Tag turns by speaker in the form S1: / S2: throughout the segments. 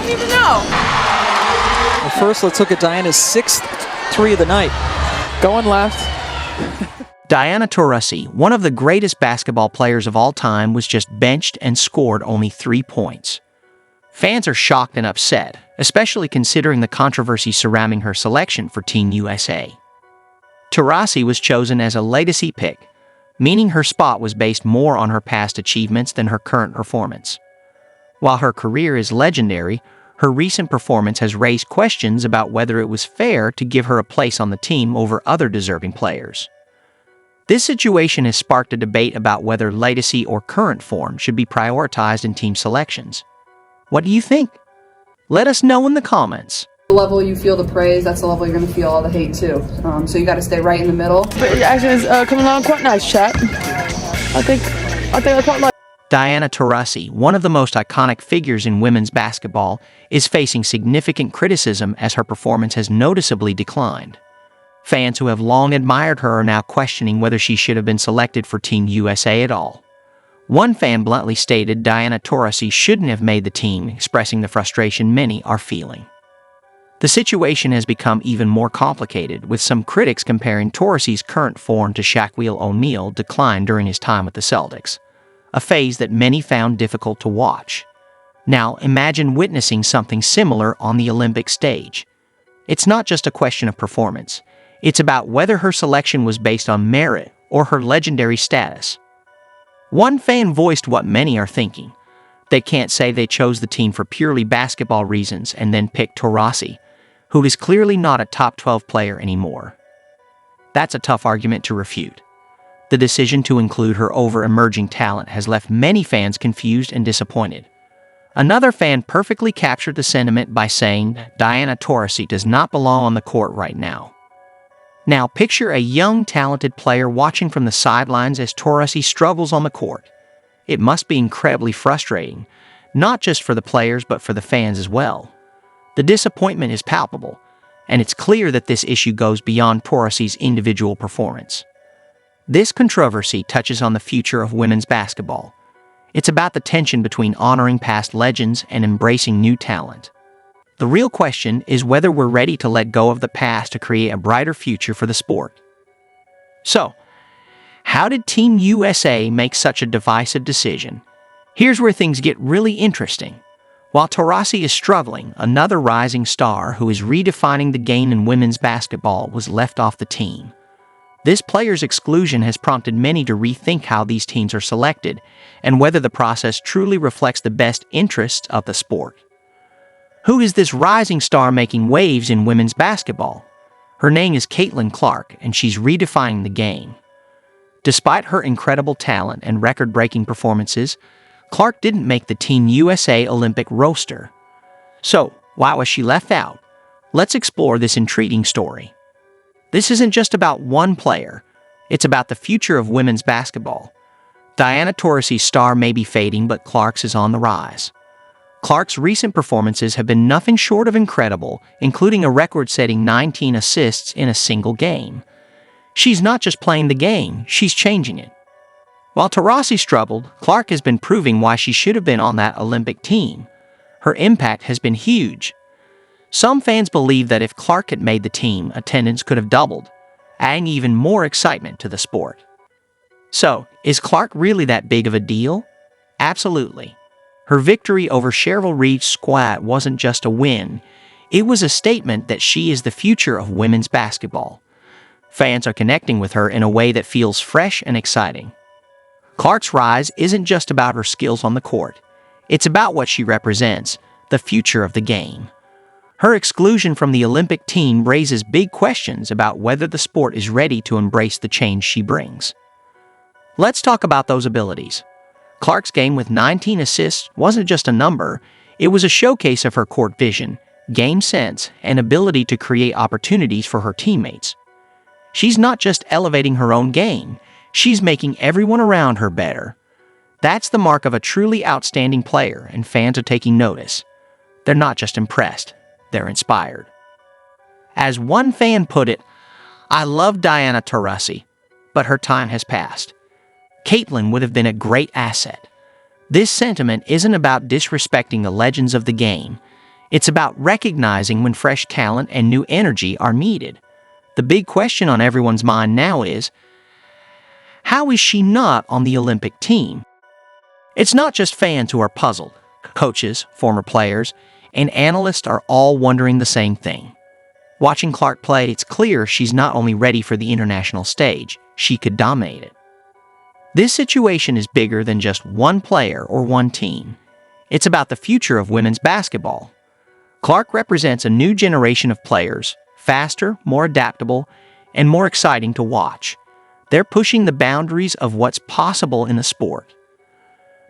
S1: don't even know.
S2: Well, first, let's look at Diana's 6th three of the night.
S1: Going left.
S3: Diana Taurasi, one of the greatest basketball players of all time, was just benched and scored only 3 points. Fans are shocked and upset, especially considering the controversy surrounding her selection for Team USA. Taurasi was chosen as a legacy pick, meaning her spot was based more on her past achievements than her current performance. While her career is legendary, her recent performance has raised questions about whether it was fair to give her a place on the team over other deserving players. This situation has sparked a debate about whether legacy or current form should be prioritized in team selections. What do you think? Let us know in the comments.
S4: The level you feel the praise, that's the level you're going to feel all the hate too. So you got to stay right in the middle.
S1: But your action is coming along quite nice, chat. I think I quite like.
S3: Diana Taurasi, one of the most iconic figures in women's basketball, is facing significant criticism as her performance has noticeably declined. Fans who have long admired her are now questioning whether she should have been selected for Team USA at all. One fan bluntly stated Diana Taurasi shouldn't have made the team, expressing the frustration many are feeling. The situation has become even more complicated, with some critics comparing Taurasi's current form to Shaquille O'Neal's decline during his time with the Celtics, a phase that many found difficult to watch. Now, imagine witnessing something similar on the Olympic stage. It's not just a question of performance. It's about whether her selection was based on merit or her legendary status. One fan voiced what many are thinking. They can't say they chose the team for purely basketball reasons and then picked Taurasi, who is clearly not a top 12 player anymore. That's a tough argument to refute. The decision to include her over emerging talent has left many fans confused and disappointed. Another fan perfectly captured the sentiment by saying Diana Taurasi does not belong on the court right now. Now picture a young, talented player watching from the sidelines as Taurasi struggles on the court. It must be incredibly frustrating, not just for the players but for the fans as well. The disappointment is palpable, and it's clear that this issue goes beyond Taurasi's individual performance. This controversy touches on the future of women's basketball. It's about the tension between honoring past legends and embracing new talent. The real question is whether we're ready to let go of the past to create a brighter future for the sport. So, how did Team USA make such a divisive decision? Here's where things get really interesting. While Taurasi is struggling, another rising star who is redefining the game in women's basketball was left off the team. This player's exclusion has prompted many to rethink how these teams are selected and whether the process truly reflects the best interests of the sport. Who is this rising star making waves in women's basketball? Her name is Caitlin Clark, and she's redefining the game. Despite her incredible talent and record-breaking performances, Clark didn't make the Team USA Olympic roster. So, why was she left out? Let's explore this intriguing story. This isn't just about one player. It's about the future of women's basketball. Diana Taurasi's star may be fading, but Clark's is on the rise. Clark's recent performances have been nothing short of incredible, including a record-setting 19 assists in a single game. She's not just playing the game, she's changing it. While Taurasi struggled, Clark has been proving why she should have been on that Olympic team. Her impact has been huge. Some fans believe that if Clark had made the team, attendance could have doubled, adding even more excitement to the sport. So, is Clark really that big of a deal? Absolutely. Her victory over Cheryl Reeve's squad wasn't just a win, it was a statement that she is the future of women's basketball. Fans are connecting with her in a way that feels fresh and exciting. Clark's rise isn't just about her skills on the court. It's about what she represents, the future of the game. Her exclusion from the Olympic team raises big questions about whether the sport is ready to embrace the change she brings. Let's talk about those abilities. Clark's game with 19 assists wasn't just a number, it was a showcase of her court vision, game sense, and ability to create opportunities for her teammates. She's not just elevating her own game, she's making everyone around her better. That's the mark of a truly outstanding player, and fans are taking notice. They're not just impressed, they're inspired. As one fan put it, "I love Diana Taurasi, but her time has passed. Caitlin would have been a great asset." This sentiment isn't about disrespecting the legends of the game. It's about recognizing when fresh talent and new energy are needed. The big question on everyone's mind now is, how is she not on the Olympic team? It's not just fans who are puzzled. Coaches, former players, and analysts are all wondering the same thing. Watching Clark play, it's clear she's not only ready for the international stage, she could dominate it. This situation is bigger than just one player or one team. It's about the future of women's basketball. Clark represents a new generation of players, faster, more adaptable, and more exciting to watch. They're pushing the boundaries of what's possible in the sport.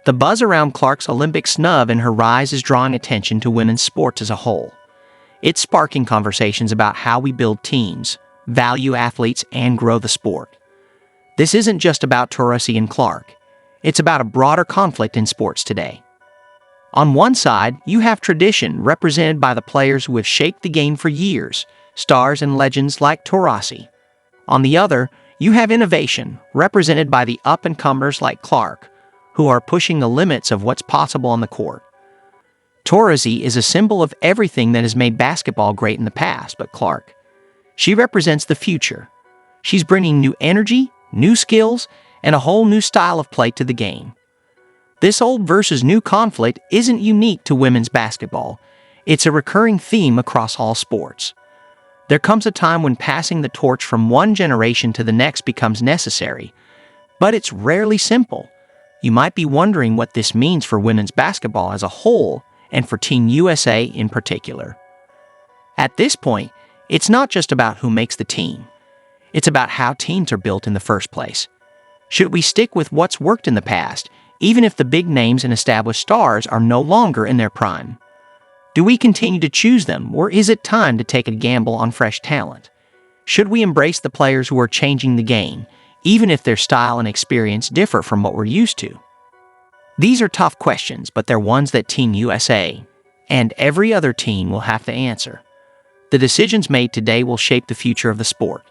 S3: The buzz around Clark's Olympic snub and her rise is drawing attention to women's sports as a whole. It's sparking conversations about how we build teams, value athletes, and grow the sport. This isn't just about Taurasi and Clark. It's about a broader conflict in sports today. On one side, you have tradition represented by the players who have shaped the game for years, stars and legends like Taurasi. On the other, you have innovation represented by the up-and-comers like Clark, who are pushing the limits of what's possible on the court. Taurasi is a symbol of everything that has made basketball great in the past, but Clark, she represents the future. She's bringing new energy, new skills, and a whole new style of play to the game. This old versus new conflict isn't unique to women's basketball. It's a recurring theme across all sports. There comes a time when passing the torch from one generation to the next becomes necessary, but it's rarely simple. You might be wondering what this means for women's basketball as a whole and for Team USA in particular. At this point, it's not just about who makes the team. It's about how teams are built in the first place. Should we stick with what's worked in the past, even if the big names and established stars are no longer in their prime? Do we continue to choose them, or is it time to take a gamble on fresh talent? Should we embrace the players who are changing the game, even if their style and experience differ from what we're used to? These are tough questions, but they're ones that Team USA and every other team will have to answer. The decisions made today will shape the future of the sport.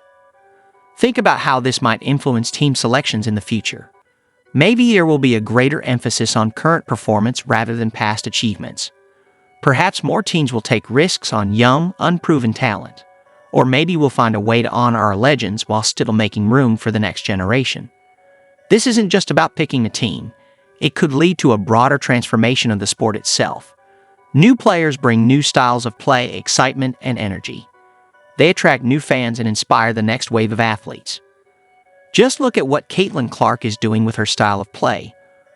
S3: Think about how this might influence team selections in the future. Maybe there will be a greater emphasis on current performance rather than past achievements. Perhaps more teams will take risks on young, unproven talent. Or maybe we'll find a way to honor our legends while still making room for the next generation. This isn't just about picking a team. It could lead to a broader transformation of the sport itself. New players bring new styles of play, excitement, and energy. They attract new fans and inspire the next wave of athletes. Just look at what Caitlin Clark is doing with her style of play.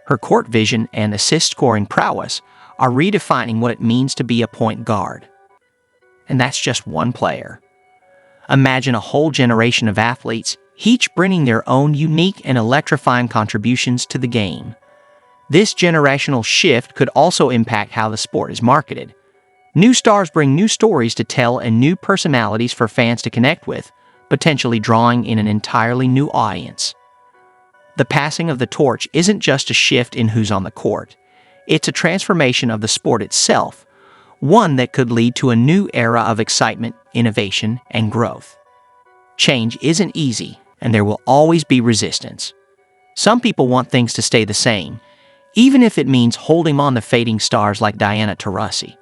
S3: Her court vision and assist-scoring prowess are redefining what it means to be a point guard. And that's just one player. Imagine a whole generation of athletes, each bringing their own unique and electrifying contributions to the game. This generational shift could also impact how the sport is marketed. New stars bring new stories to tell and new personalities for fans to connect with, potentially drawing in an entirely new audience. The passing of the torch isn't just a shift in who's on the court. It's a transformation of the sport itself, one that could lead to a new era of excitement, innovation, and growth. Change isn't easy, and there will always be resistance. Some people want things to stay the same, even if it means holding on to fading stars like Taurasi.